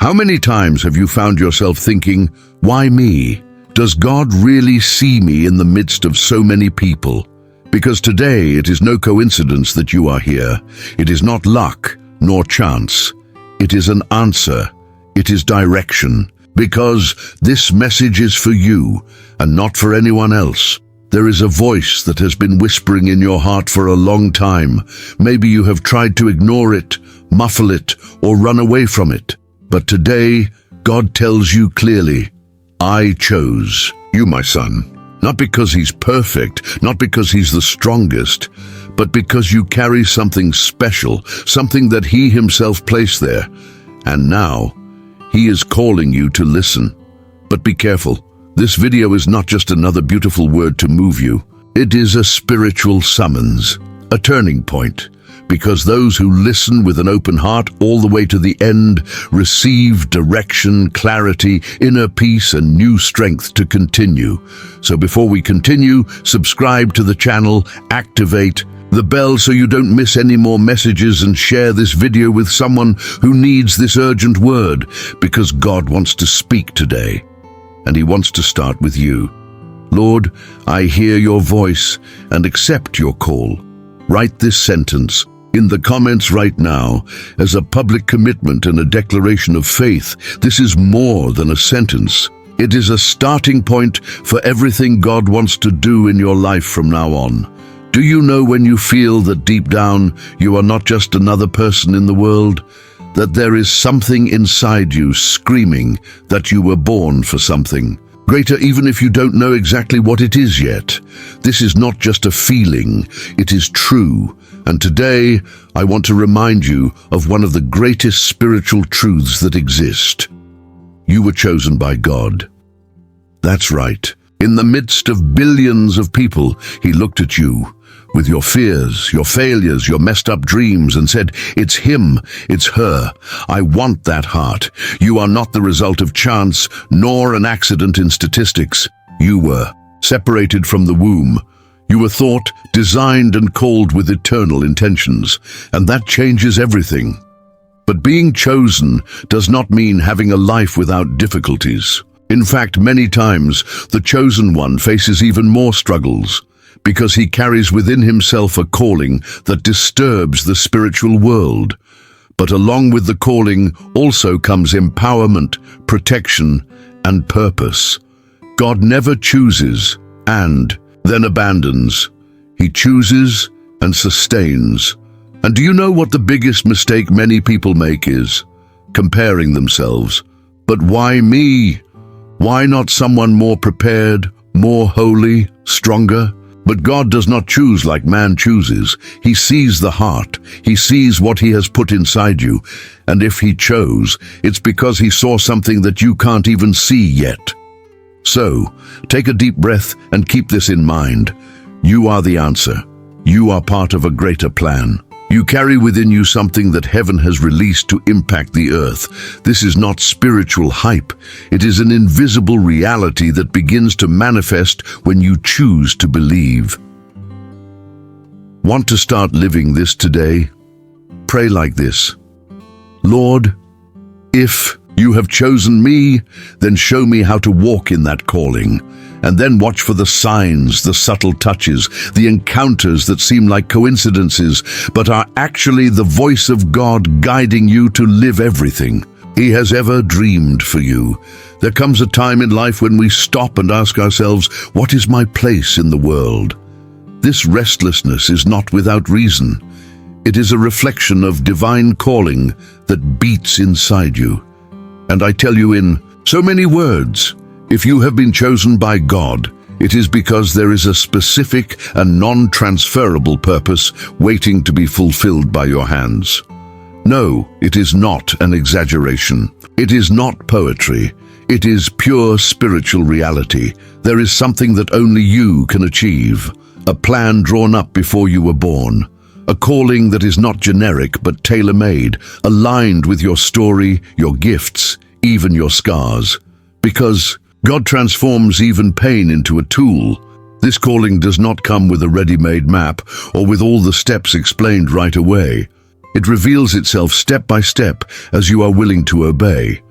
How many times have you found yourself thinking, why me? Does God really see me in the midst of so many people? Because today it is no coincidence that you are here. It is not luck nor chance. It is an answer. It is direction. Because this message is for you and not for anyone else. There is a voice that has been whispering in your heart for a long time. Maybe you have tried to ignore it, muffle it, or run away from it. But today, God tells you clearly, I chose you, my son. Not because he's perfect, not because he's the strongest, but because you carry something special, something that he himself placed there. And now, he is calling you to listen. But be careful. This video is not just another beautiful word to move you. It is a spiritual summons, a turning point. Because those who listen with an open heart all the way to the end receive direction, clarity, inner peace, and new strength to continue. So before we continue, subscribe to the channel, activate the bell so you don't miss any more messages, and share this video with someone who needs this urgent word, because God wants to speak today, and he wants to start with you. Lord, I hear your voice and accept your call. Write this sentence in the comments right now as a public commitment and a declaration of faith. This is more than a sentence. It is a starting point for everything God wants to do in your life from now on. Do you know when you feel that deep down you are not just another person in the world, that there is something inside you screaming that you were born for something greater, even if you don't know exactly what it is yet? This is not just a feeling, it is true. And today, I want to remind you of one of the greatest spiritual truths that exist. You were chosen by God. That's right. In the midst of billions of people, he looked at you with your fears, your failures, your messed up dreams, and said, it's him, it's her. I want that heart. You are not the result of chance, nor an accident in statistics. You were separated from the womb. You were thought, designed, and called with eternal intentions, and that changes everything. But being chosen does not mean having a life without difficulties. In fact, many times, the chosen one faces even more struggles, because he carries within himself a calling that disturbs the spiritual world. But along with the calling also comes empowerment, protection, and purpose. God never chooses and then abandons. He chooses and sustains. And do you know what the biggest mistake many people make is? Comparing themselves. But why me? Why not someone more prepared, more holy, stronger? But God does not choose like man chooses. He sees the heart. He sees what he has put inside you. And if he chose, it's because he saw something that you can't even see yet. So, take a deep breath and keep this in mind. You are the answer. You are part of a greater plan. You carry within you something that heaven has released to impact the earth. This is not spiritual hype. It is an invisible reality that begins to manifest when you choose to believe. Want to start living this today? Pray like this. Lord, if you have chosen me, then show me how to walk in that calling. And then watch for the signs, the subtle touches, the encounters that seem like coincidences, but are actually the voice of God guiding you to live everything he has ever dreamed for you. There comes a time in life when we stop and ask ourselves, what is my place in the world? This restlessness is not without reason. It is a reflection of divine calling that beats inside you. And I tell you in so many words, if you have been chosen by God, it is because there is a specific and non-transferable purpose waiting to be fulfilled by your hands. No, it is not an exaggeration. It is not poetry. It is pure spiritual reality. There is something that only you can achieve. A plan drawn up before you were born. A calling that is not generic but tailor-made, aligned with your story, your gifts, even your scars. Because God transforms even pain into a tool. This calling does not come with a ready-made map or with all the steps explained right away. It reveals itself step by step as you are willing to obey.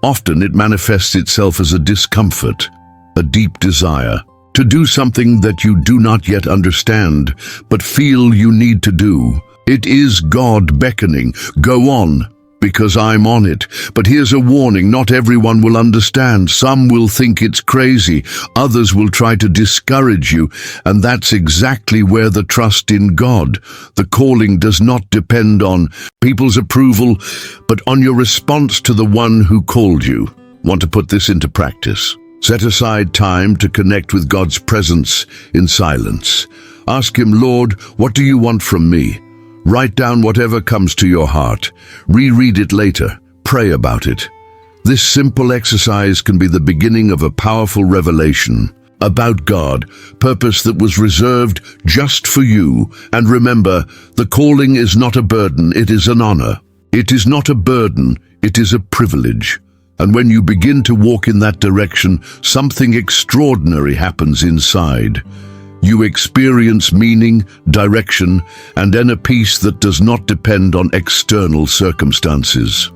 Often it manifests itself as a discomfort, a deep desire to do something that you do not yet understand, but feel you need to do. It is God beckoning, "Go on, because I'm on it." But here's a warning: not everyone will understand. Some will think it's crazy, others will try to discourage you, and that's exactly where the trust in God, the calling, does not depend on people's approval, but on your response to the one who called you. Want to put this into practice? Set aside time to connect with God's presence in silence. Ask Him, "Lord, what do you want from me?" Write down whatever comes to your heart. Reread it later. Pray about it. This simple exercise can be the beginning of a powerful revelation about God, purpose that was reserved just for you. And remember, the calling is not a burden, it is an honor. It is not a burden, it is a privilege. And when you begin to walk in that direction, something extraordinary happens inside. You experience meaning, direction, and inner peace that does not depend on external circumstances.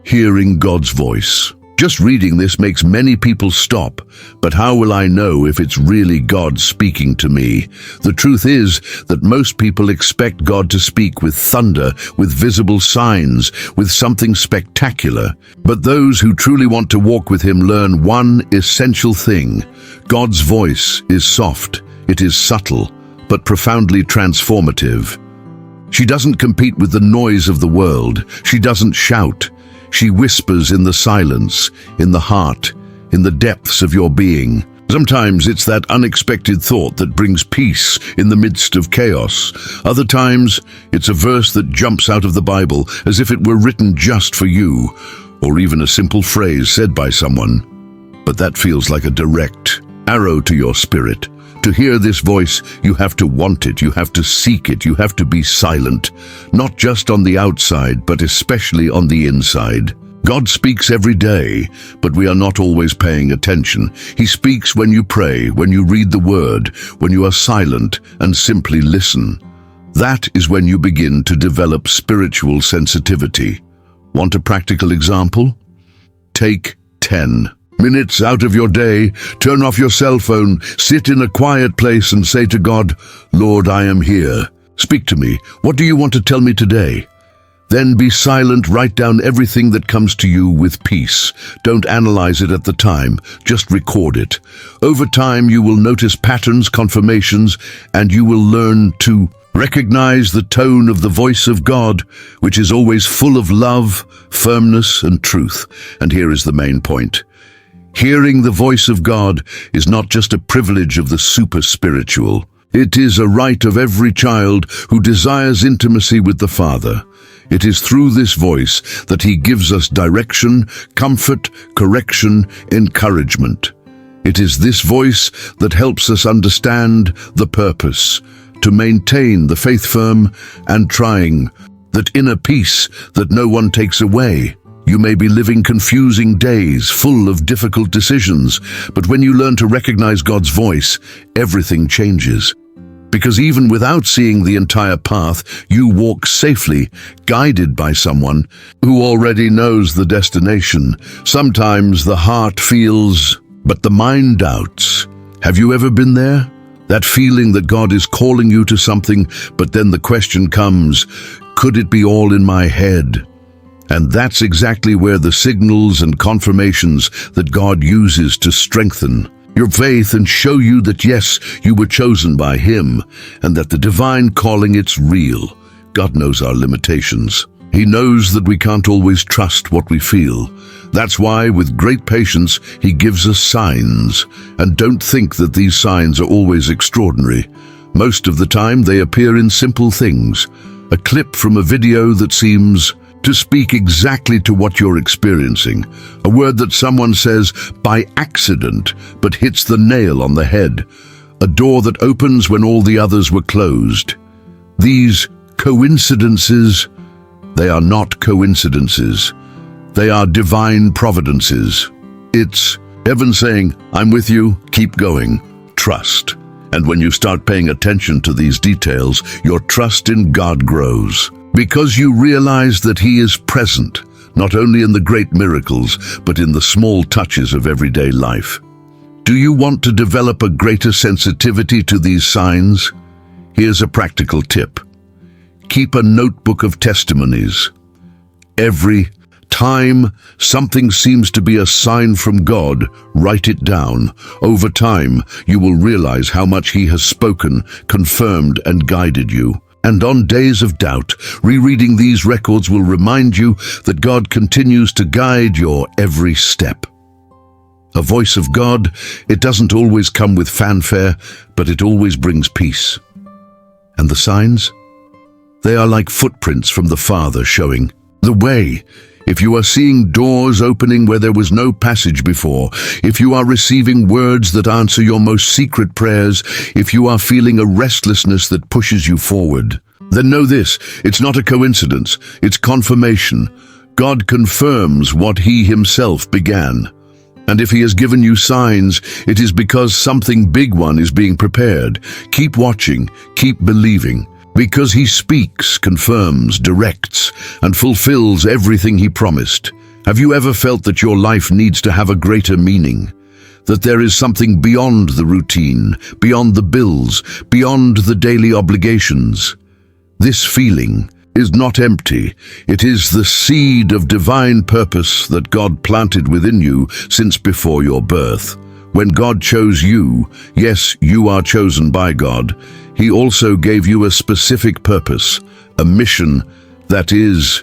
Hearing God's voice. Just reading this makes many people stop. But how will I know if it's really God speaking to me? The truth is that most people expect God to speak with thunder, with visible signs, with something spectacular. But those who truly want to walk with Him learn one essential thing: God's voice is soft, it is subtle, but profoundly transformative. She doesn't compete with the noise of the world. She doesn't shout. She whispers in the silence, in the heart, in the depths of your being. Sometimes it's that unexpected thought that brings peace in the midst of chaos. Other times, it's a verse that jumps out of the Bible as if it were written just for you, or even a simple phrase said by someone. But that feels like a direct arrow to your spirit. To hear this voice, you have to want it, you have to seek it, you have to be silent, not just on the outside, but especially on the inside. God speaks every day, but we are not always paying attention. He speaks when you pray, when you read the Word, when you are silent and simply listen. That is when you begin to develop spiritual sensitivity. Want a practical example? Take 10 minutes out of your day, turn off your cell phone, sit in a quiet place and say to God, "Lord, I am here. Speak to me. What do you want to tell me today?" Then be silent, write down everything that comes to you with peace. Don't analyze it at the time, just record it. Over time, you will notice patterns, confirmations, and you will learn to recognize the tone of the voice of God, which is always full of love, firmness, and truth. And here is the main point. Hearing the voice of God is not just a privilege of the super spiritual. It is a right of every child who desires intimacy with the Father. It is through this voice that He gives us direction, comfort, correction, encouragement. It is this voice that helps us understand the purpose, to maintain the faith firm and trying, that inner peace that no one takes away. You may be living confusing days, full of difficult decisions, but when you learn to recognize God's voice, everything changes. Because even without seeing the entire path, you walk safely, guided by someone who already knows the destination. Sometimes the heart feels, but the mind doubts. Have you ever been there? That feeling that God is calling you to something, but then the question comes, could it be all in my head? And that's exactly where the signals and confirmations that God uses to strengthen your faith and show you that yes, you were chosen by Him, and that the divine calling, it's real. God knows our limitations. He knows that we can't always trust what we feel. That's why, with great patience, He gives us signs. And don't think that these signs are always extraordinary. Most of the time, they appear in simple things. A clip from a video that seems to speak exactly to what you're experiencing. A word that someone says by accident, but hits the nail on the head. A door that opens when all the others were closed. These coincidences, they are not coincidences. They are divine providences. It's heaven saying, I'm with you, keep going, trust. And when you start paying attention to these details, your trust in God grows. Because you realize that He is present, not only in the great miracles, but in the small touches of everyday life. Do you want to develop a greater sensitivity to these signs? Here's a practical tip. Keep a notebook of testimonies. Every time something seems to be a sign from God, write it down. Over time, you will realize how much He has spoken, confirmed, and guided you. And on days of doubt, rereading these records will remind you that God continues to guide your every step. A voice of God, it doesn't always come with fanfare, but it always brings peace. And the signs? They are like footprints from the Father showing the way. If you are seeing doors opening where there was no passage before, if you are receiving words that answer your most secret prayers, if you are feeling a restlessness that pushes you forward, then know this, it's not a coincidence, it's confirmation. God confirms what He Himself began. And if He has given you signs, it is because something big one is being prepared. Keep watching, keep believing. Because He speaks, confirms, directs, and fulfills everything He promised. Have you ever felt that your life needs to have a greater meaning? That there is something beyond the routine, beyond the bills, beyond the daily obligations? This feeling is not empty. It is the seed of divine purpose that God planted within you since before your birth. When God chose you, yes, you are chosen by God, He also gave you a specific purpose, a mission that is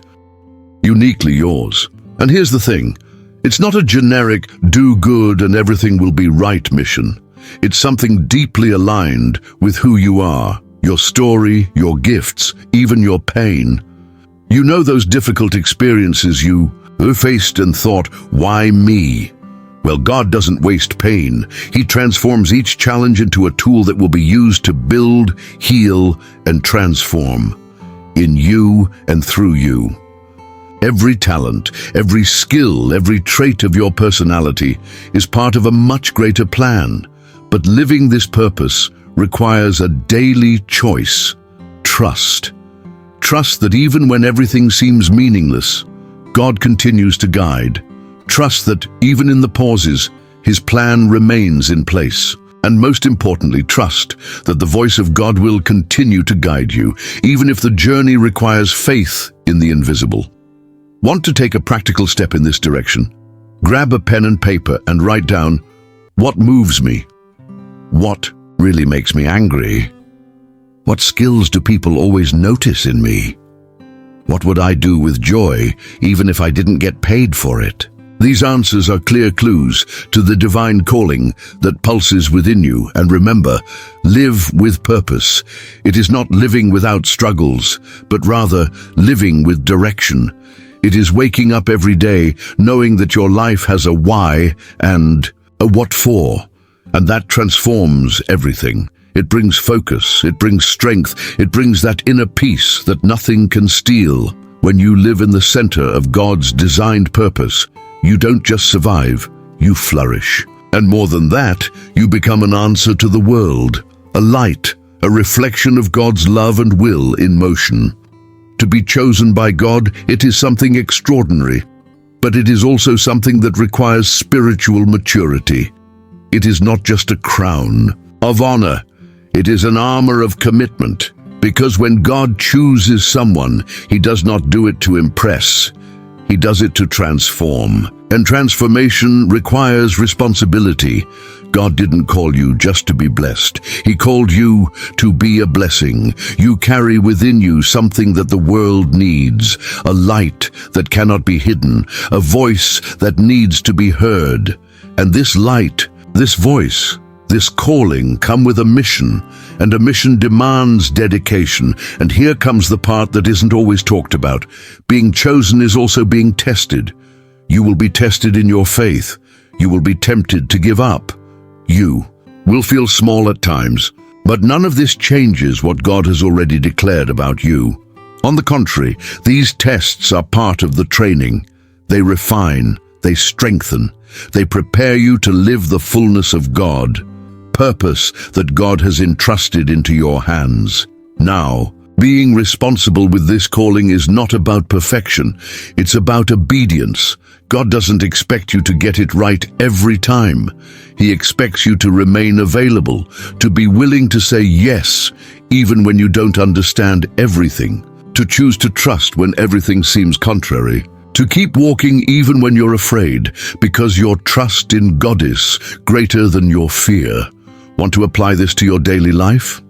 uniquely yours. And here's the thing, it's not a generic do good and everything will be right mission. It's something deeply aligned with who you are, your story, your gifts, even your pain. You know those difficult experiences you faced and thought, why me? Well, God doesn't waste pain. He transforms each challenge into a tool that will be used to build, heal, and transform in you and through you. Every talent, every skill, every trait of your personality is part of a much greater plan. But living this purpose requires a daily choice. Trust. Trust that even when everything seems meaningless, God continues to guide. Trust that, even in the pauses, His plan remains in place. And most importantly, trust that the voice of God will continue to guide you, even if the journey requires faith in the invisible. Want to take a practical step in this direction? Grab a pen and paper and write down, what moves me? What really makes me angry? What skills do people always notice in me? What would I do with joy, even if I didn't get paid for it? These answers are clear clues to the divine calling that pulses within you. And remember, live with purpose. It is not living without struggles, but rather living with direction. It is waking up every day knowing that your life has a why and a what for. And that transforms everything. It brings focus, it brings strength, it brings that inner peace that nothing can steal. When you live in the center of God's designed purpose, you don't just survive, you flourish. And more than that, you become an answer to the world, a light, a reflection of God's love and will in motion. To be chosen by God, it is something extraordinary, but it is also something that requires spiritual maturity. It is not just a crown of honor, it is an armor of commitment, because when God chooses someone, He does not do it to impress. He does it to transform. And transformation requires responsibility. God didn't call you just to be blessed. He called you to be a blessing. You carry within you something that the world needs, a light that cannot be hidden, a voice that needs to be heard. And this light, this voice, this calling come with a mission, and a mission demands dedication. And here comes the part that isn't always talked about. Being chosen is also being tested. You will be tested in your faith. You will be tempted to give up. You will feel small at times, but none of this changes what God has already declared about you. On the contrary, these tests are part of the training. They refine, they strengthen, they prepare you to live the fullness of God, purpose that God has entrusted into your hands. Now, Being responsible with this calling is not about perfection, it's about obedience. God doesn't expect you to get it right every time. He expects you to remain available, to be willing to say yes, even when you don't understand everything, to choose to trust when everything seems contrary, to keep walking even when you're afraid, because your trust in God is greater than your fear. Want to apply this to your daily life?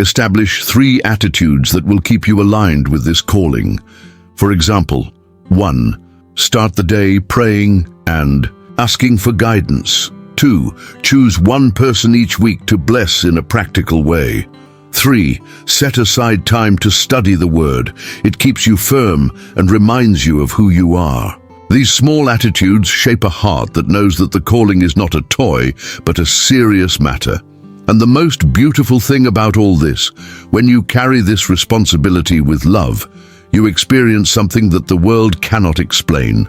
Establish 3 attitudes that will keep you aligned with this calling. For example, 1. Start the day praying and asking for guidance. 2. Choose one person each week to bless in a practical way. 3. Set aside time to study the Word. It keeps you firm and reminds you of who you are. These small attitudes shape a heart that knows that the calling is not a toy, but a serious matter. And the most beautiful thing about all this, when you carry this responsibility with love, you experience something that the world cannot explain: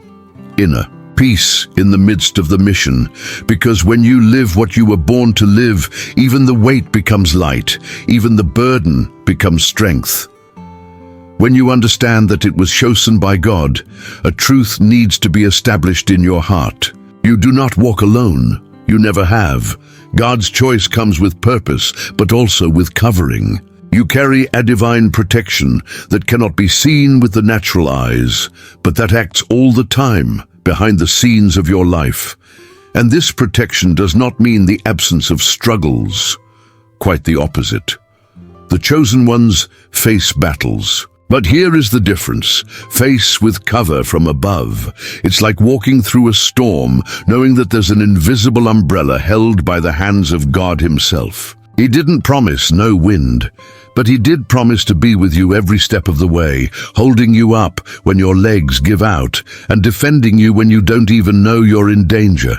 inner peace in the midst of the mission. Because when you live what you were born to live, even the weight becomes light, even the burden becomes strength. When you understand that it was chosen by God, a truth needs to be established in your heart. You do not walk alone. You never have. God's choice comes with purpose, but also with covering. You carry a divine protection that cannot be seen with the natural eyes, but that acts all the time behind the scenes of your life. And this protection does not mean the absence of struggles. Quite the opposite. The chosen ones face battles. But here is the difference: face with cover from above. It's like walking through a storm, knowing that there's an invisible umbrella held by the hands of God Himself. He didn't promise no wind, but He did promise to be with you every step of the way, holding you up when your legs give out, and defending you when you don't even know you're in danger.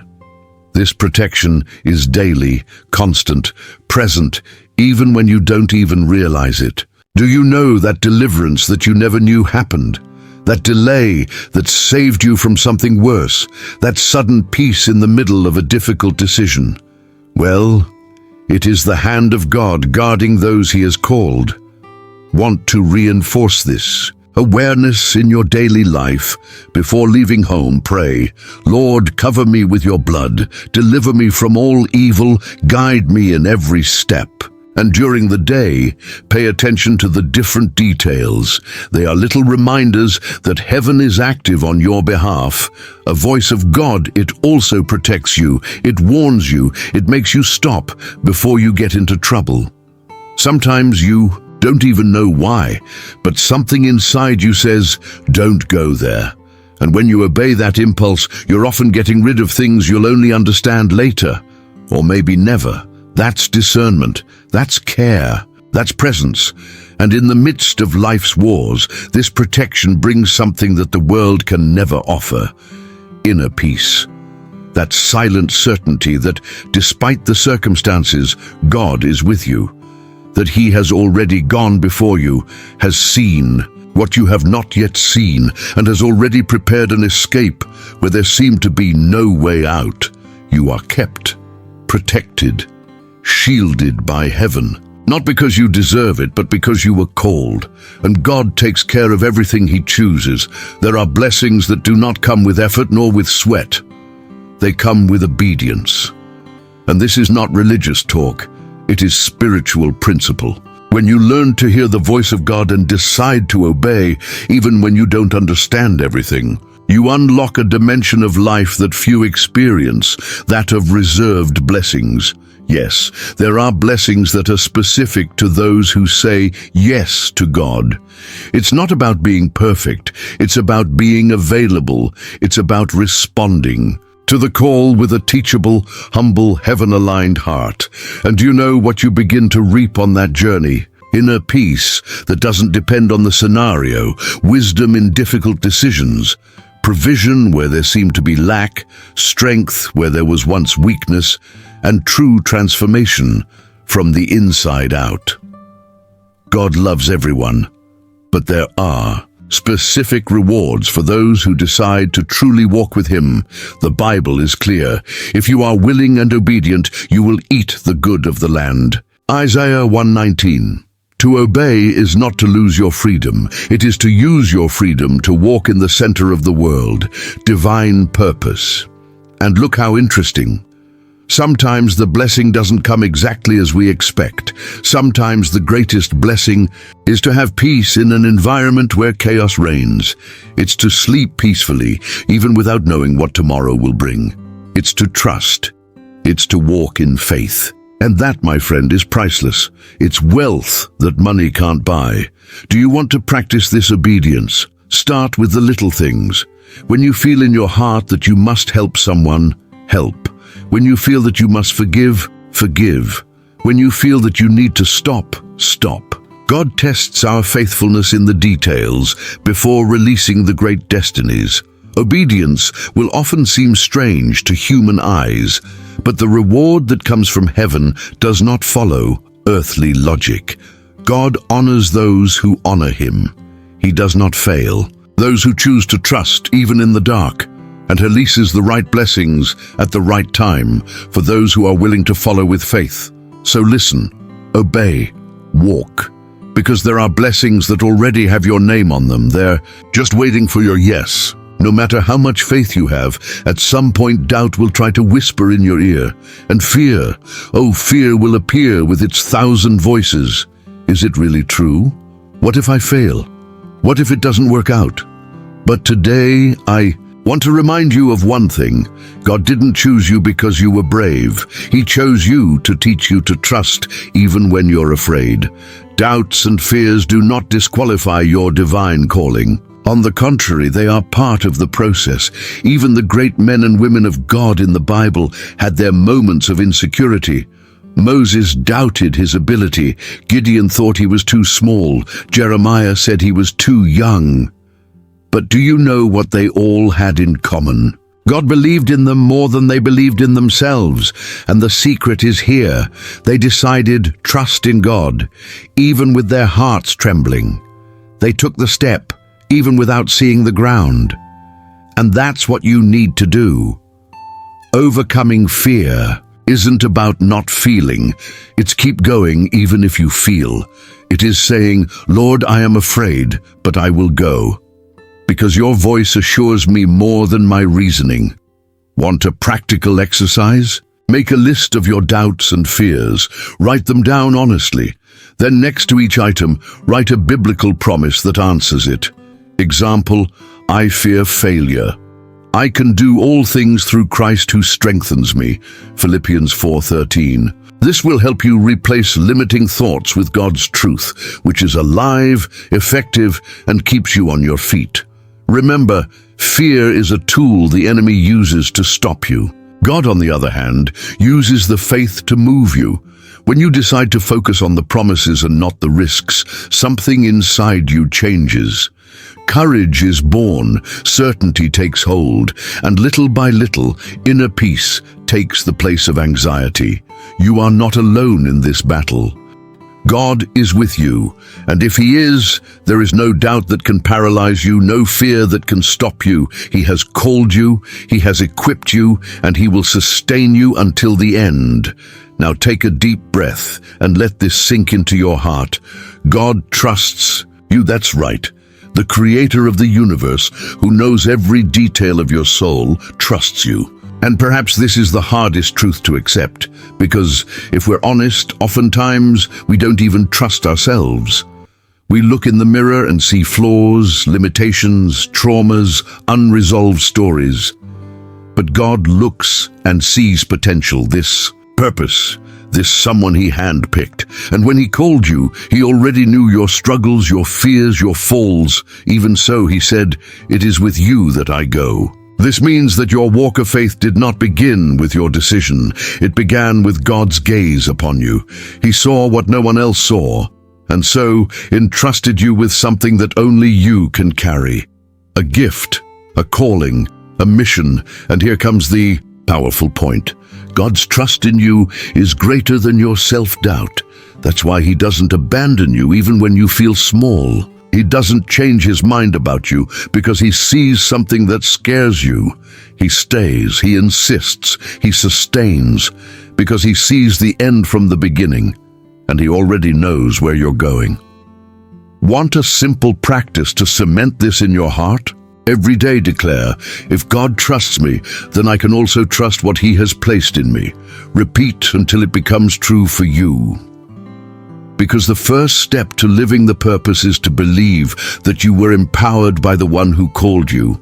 This protection is daily, constant, present, even when you don't even realize it. Do you know that deliverance that you never knew happened? That delay that saved you from something worse? That sudden peace in the middle of a difficult decision? Well, it is the hand of God guarding those He has called. Want to reinforce this awareness in your daily life? Before leaving home, pray, Lord, cover me with your blood, deliver me from all evil, guide me in every step. And during the day, pay attention to the different details. They are little reminders that heaven is active on your behalf. A voice of God, it also protects you, it warns you, it makes you stop before you get into trouble. Sometimes you don't even know why, but something inside you says, don't go there. And when you obey that impulse, you're often getting rid of things you'll only understand later, or maybe never. That's discernment, that's care, that's presence. And in the midst of life's wars, this protection brings something that the world can never offer: inner peace. That silent certainty that, despite the circumstances, God is with you. That He has already gone before you, has seen what you have not yet seen, and has already prepared an escape where there seemed to be no way out. You are kept, protected, shielded by heaven, not because you deserve it, but because you were called. And God takes care of everything He chooses. There are blessings that do not come with effort nor with sweat. They come with obedience. And this is not religious talk, it is spiritual principle. When you learn to hear the voice of God and decide to obey, even when you don't understand everything, you unlock a dimension of life that few experience, that of reserved blessings. Yes, there are blessings that are specific to those who say yes to God. It's not about being perfect, it's about being available, it's about responding to the call with a teachable, humble, heaven-aligned heart. And do you know what you begin to reap on that journey? Inner peace that doesn't depend on the scenario, wisdom in difficult decisions, provision where there seemed to be lack, strength where there was once weakness, and true transformation from the inside out. God loves everyone, but there are specific rewards for those who decide to truly walk with Him. The Bible is clear. If you are willing and obedient, you will eat the good of the land. Isaiah 1:19. To obey is not to lose your freedom. It is to use your freedom to walk in the center of the world, divine purpose. And look how interesting. Sometimes the blessing doesn't come exactly as we expect. Sometimes the greatest blessing is to have peace in an environment where chaos reigns. It's to sleep peacefully, even without knowing what tomorrow will bring. It's to trust. It's to walk in faith. And that, my friend, is priceless. It's wealth that money can't buy. Do you want to practice this obedience? Start with the little things. When you feel in your heart that you must help someone, help. When you feel that you must forgive, forgive. When you feel that you need to stop, stop. God tests our faithfulness in the details before releasing the great destinies. Obedience will often seem strange to human eyes, but the reward that comes from heaven does not follow earthly logic. God honors those who honor him. He does not fail. Those who choose to trust even in the dark, and releases the right blessings at the right time for those who are willing to follow with faith. So listen, obey, walk, because there are blessings that already have your name on them. They're just waiting for your yes. No matter how much faith you have, at some point doubt will try to whisper in your ear. And fear, oh, fear will appear with its 1,000 voices. Is it really true? What if I fail? What if it doesn't work out? But today, I want to remind you of one thing. God didn't choose you because you were brave. He chose you to teach you to trust even when you're afraid. Doubts and fears do not disqualify your divine calling. On the contrary, they are part of the process. Even the great men and women of God in the Bible had their moments of insecurity. Moses doubted his ability. Gideon thought he was too small. Jeremiah said he was too young. But do you know what they all had in common? God believed in them more than they believed in themselves, and the secret is here. They decided trust in God, even with their hearts trembling. They took the step, even without seeing the ground. And that's what you need to do. Overcoming fear isn't about not feeling. It's keep going even if you feel. It is saying, Lord, I am afraid, but I will go, because your voice assures me more than my reasoning. Want a practical exercise? Make a list of your doubts and fears. Write them down honestly. Then next to each item, write a biblical promise that answers it. Example, I fear failure. I can do all things through Christ who strengthens me. Philippians 4:13. This will help you replace limiting thoughts with God's truth, which is alive, effective, and keeps you on your feet. Remember, fear is a tool the enemy uses to stop you. God, on the other hand, uses the faith to move you. When you decide to focus on the promises and not the risks, something inside you changes. Courage is born, certainty takes hold, and little by little, inner peace takes the place of anxiety. You are not alone in this battle. God is with you, and if He is, there is no doubt that can paralyze you, no fear that can stop you. He has called you, He has equipped you, and He will sustain you until the end. Now take a deep breath and let this sink into your heart. God trusts you, that's right. The Creator of the universe, who knows every detail of your soul, trusts you. And perhaps this is the hardest truth to accept, because if we're honest, oftentimes we don't even trust ourselves. We look in the mirror and see flaws, limitations, traumas, unresolved stories. But God looks and sees potential, this purpose, this someone He handpicked. And when He called you, He already knew your struggles, your fears, your falls. Even so, He said, "It is with you that I go." This means that your walk of faith did not begin with your decision. It began with God's gaze upon you. He saw what no one else saw, and so entrusted you with something that only you can carry. A gift, a calling, a mission, and here comes the powerful point. God's trust in you is greater than your self-doubt. That's why He doesn't abandon you even when you feel small. He doesn't change His mind about you because He sees something that scares you. He stays, He insists, He sustains, because He sees the end from the beginning. and He already knows where you're going. Want a simple practice to cement this in your heart? Every day declare, if God trusts me, then I can also trust what He has placed in me. Repeat until it becomes true for you. Because the first step to living the purpose is to believe that you were empowered by the one who called you.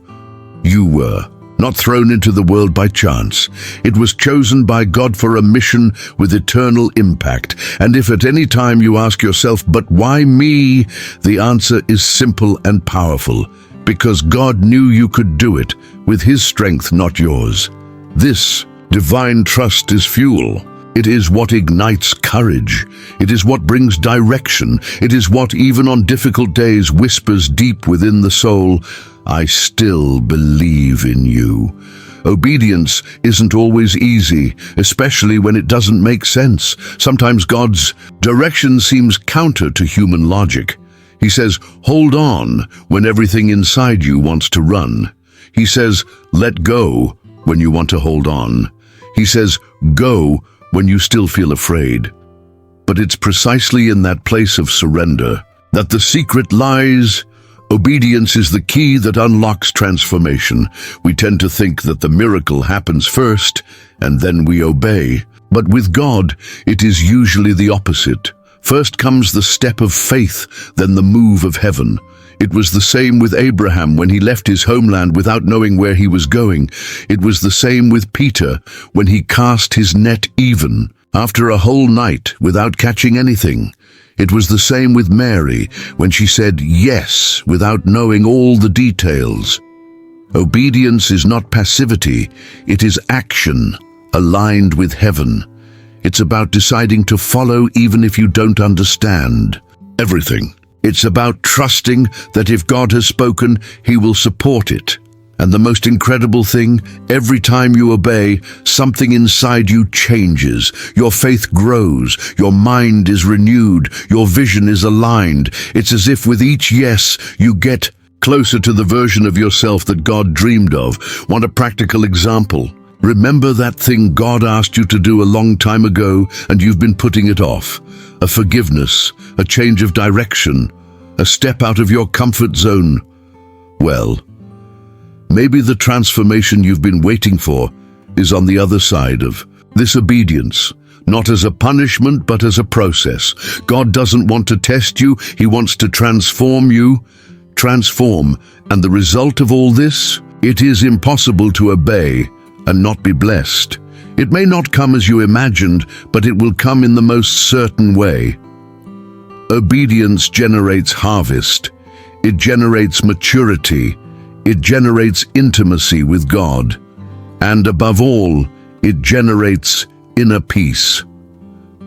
You were not thrown into the world by chance. It was chosen by God for a mission with eternal impact. And if at any time you ask yourself, but why me? The answer is simple and powerful. Because God knew you could do it with His strength, not yours. This divine trust is fuel. It is what ignites courage. It is what brings direction. It is what, even on difficult days, whispers deep within the soul, I still believe in you. Obedience isn't always easy, especially when it doesn't make sense. Sometimes God's direction seems counter to human logic. He says, hold on when everything inside you wants to run. He says, let go when you want to hold on. He says, go when you still feel afraid. But it's precisely in that place of surrender that the secret lies. Obedience is the key that unlocks transformation. We tend to think that the miracle happens first, and then we obey. But with God, it is usually the opposite. First comes the step of faith, then the move of heaven. It was the same with Abraham when he left his homeland without knowing where he was going. It was the same with Peter when he cast his net even after a whole night without catching anything. It was the same with Mary when she said yes without knowing all the details. Obedience is not passivity, it is action aligned with heaven. It's about deciding to follow even if you don't understand everything. It's about trusting that if God has spoken, He will support it. And the most incredible thing, every time you obey, something inside you changes. Your faith grows, your mind is renewed, your vision is aligned. It's as if with each yes, you get closer to the version of yourself that God dreamed of. Want a practical example? Remember that thing God asked you to do a long time ago and you've been putting it off. A forgiveness, a change of direction, a step out of your comfort zone. Well, maybe the transformation you've been waiting for is on the other side of this obedience, not as a punishment but as a process. God doesn't want to test you, He wants to transform you. Transform, and the result of all this? It is impossible to obey and not be blessed. It may not come as you imagined, but it will come in the most certain way. Obedience generates harvest. It generates maturity. It generates intimacy with God. And above all, it generates inner peace.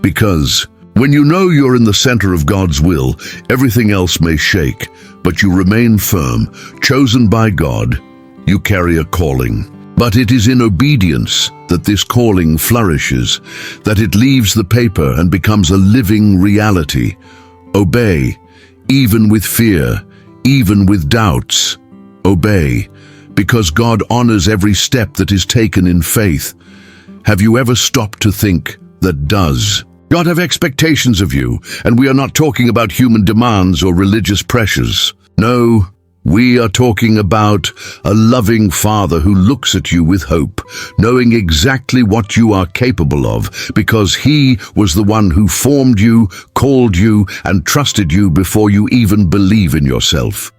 Because when you know you're in the center of God's will, everything else may shake, but you remain firm, chosen by God. You carry a calling. But it is in obedience that this calling flourishes, that it leaves the paper and becomes a living reality. Obey, even with fear, even with doubts. Obey, because God honors every step that is taken in faith. Have you ever stopped to think that does God have expectations of you? And we are not talking about human demands or religious pressures. No, we are talking about a loving Father who looks at you with hope, knowing exactly what you are capable of, because He was the one who formed you, called you, and trusted you before you even believe in yourself.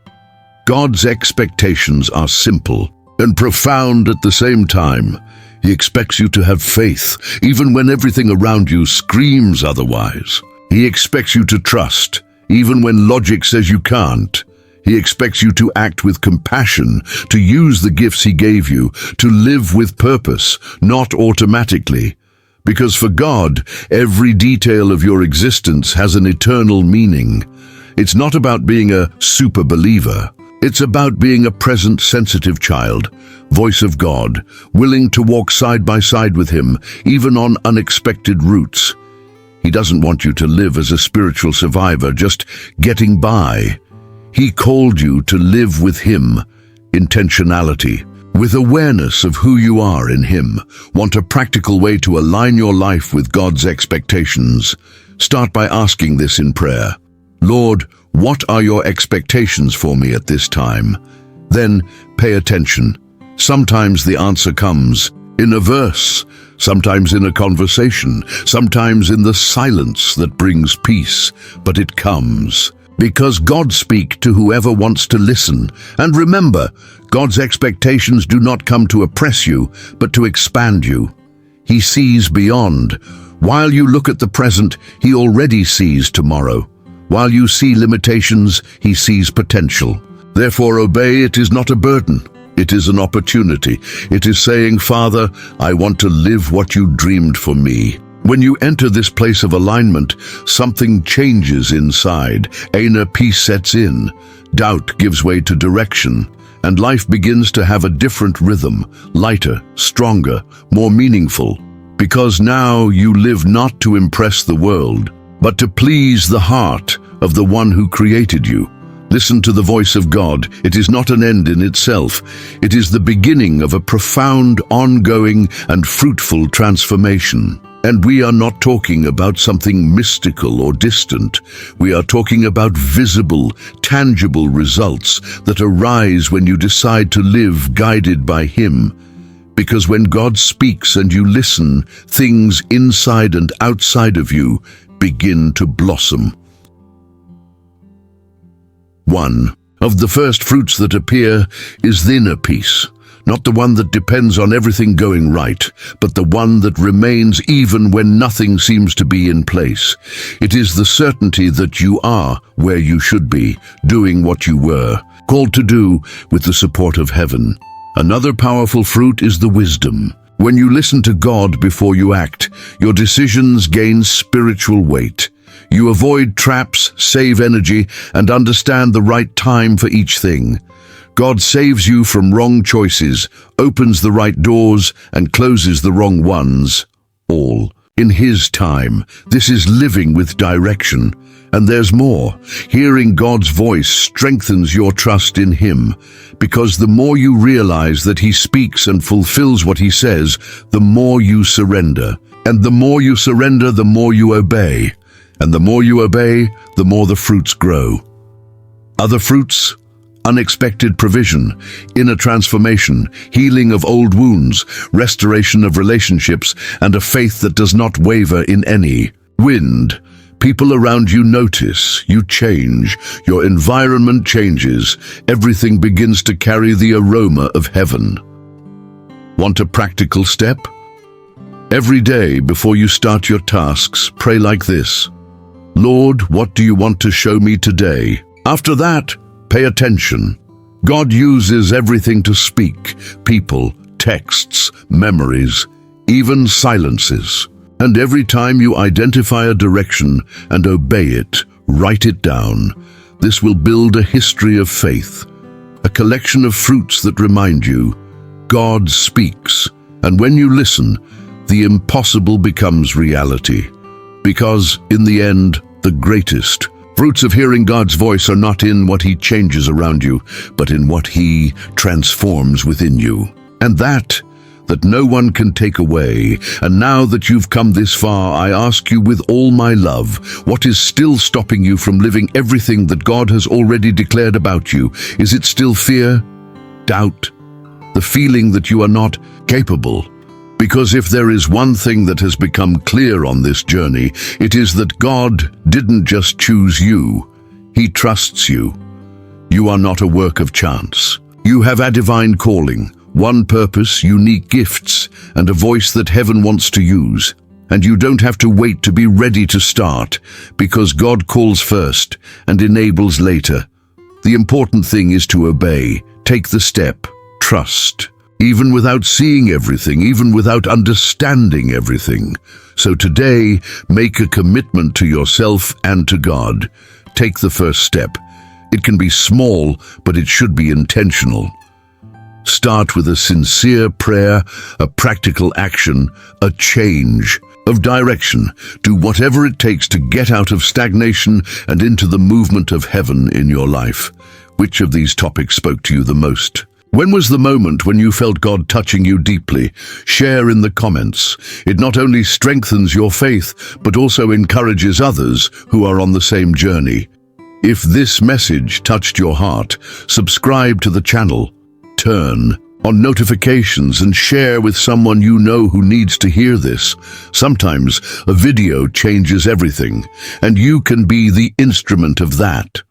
God's expectations are simple and profound at the same time. He expects you to have faith, even when everything around you screams otherwise. He expects you to trust, even when logic says you can't. He expects you to act with compassion, to use the gifts He gave you, to live with purpose, not automatically. Because for God, every detail of your existence has an eternal meaning. It's not about being a super believer. It's about being a present, sensitive child, voice of God, willing to walk side by side with Him, even on unexpected routes. He doesn't want you to live as a spiritual survivor, just getting by. He called you to live with Him, intentionality, with awareness of who you are in Him. Want a practical way to align your life with God's expectations? Start by asking this in prayer. Lord, what are your expectations for me at this time? Then pay attention. Sometimes the answer comes in a verse, sometimes in a conversation, sometimes in the silence that brings peace, but it comes. Because God speaks to whoever wants to listen. And remember, God's expectations do not come to oppress you, but to expand you. He sees beyond. While you look at the present, He already sees tomorrow. While you see limitations, He sees potential. Therefore, obey. It is not a burden. It is an opportunity. It is saying, Father, I want to live what you dreamed for me. When you enter this place of alignment, something changes inside. Inner peace sets in. Doubt gives way to direction. And life begins to have a different rhythm, lighter, stronger, more meaningful. Because now you live not to impress the world, but to please the heart of the one who created you. Listen to the voice of God. It is not an end in itself. It is the beginning of a profound, ongoing, and fruitful transformation. And we are not talking about something mystical or distant. We are talking about visible, tangible results that arise when you decide to live guided by Him. Because when God speaks and you listen, things inside and outside of you begin to blossom. 1. Of the first fruits that appear is the inner peace. Not the one that depends on everything going right, but the one that remains even when nothing seems to be in place. It is the certainty that you are where you should be, doing what you were called to do with the support of heaven. Another powerful fruit is the wisdom. When you listen to God before you act, your decisions gain spiritual weight. You avoid traps, save energy, and understand the right time for each thing. God saves you from wrong choices, opens the right doors, and closes the wrong ones. All in His time. This is living with direction. And there's more. Hearing God's voice strengthens your trust in Him, because the more you realize that He speaks and fulfills what He says, the more you surrender. And the more you surrender, the more you obey. And the more you obey, the more the fruits grow. Other fruits? Unexpected provision, inner transformation, healing of old wounds, restoration of relationships, and a faith that does not waver in any. Wind. People around you notice, you change, your environment changes, everything begins to carry the aroma of heaven. Want a practical step? Every day before you start your tasks, pray like this. Lord, what do you want to show me today? After that, pay attention. God uses everything to speak, people, texts, memories, even silences. And every time you identify a direction and obey it, write it down. This will build a history of faith, a collection of fruits that remind you, God speaks. And when you listen, the impossible becomes reality. Because, in the end, the greatest fruits of hearing God's voice are not in what He changes around you, but in what He transforms within you. And that no one can take away. And now that you've come this far, I ask you with all my love, what is still stopping you from living everything that God has already declared about you? Is it still fear? Doubt? The feeling that you are not capable? Because if there is one thing that has become clear on this journey, it is that God didn't just choose you. He trusts you. You are not a work of chance. You have a divine calling, one purpose, unique gifts, and a voice that heaven wants to use. And you don't have to wait to be ready to start, because God calls first and enables later. The important thing is to obey, take the step, trust. Even without seeing everything, even without understanding everything. So today, make a commitment to yourself and to God. Take the first step. It can be small, but it should be intentional. Start with a sincere prayer, a practical action, a change of direction. Do whatever it takes to get out of stagnation and into the movement of heaven in your life. Which of these topics spoke to you the most? When was the moment when you felt God touching you deeply? Share in the comments. It not only strengthens your faith, but also encourages others who are on the same journey. If this message touched your heart, subscribe to the channel, turn on notifications and share with someone you know who needs to hear this. Sometimes a video changes everything, and you can be the instrument of that.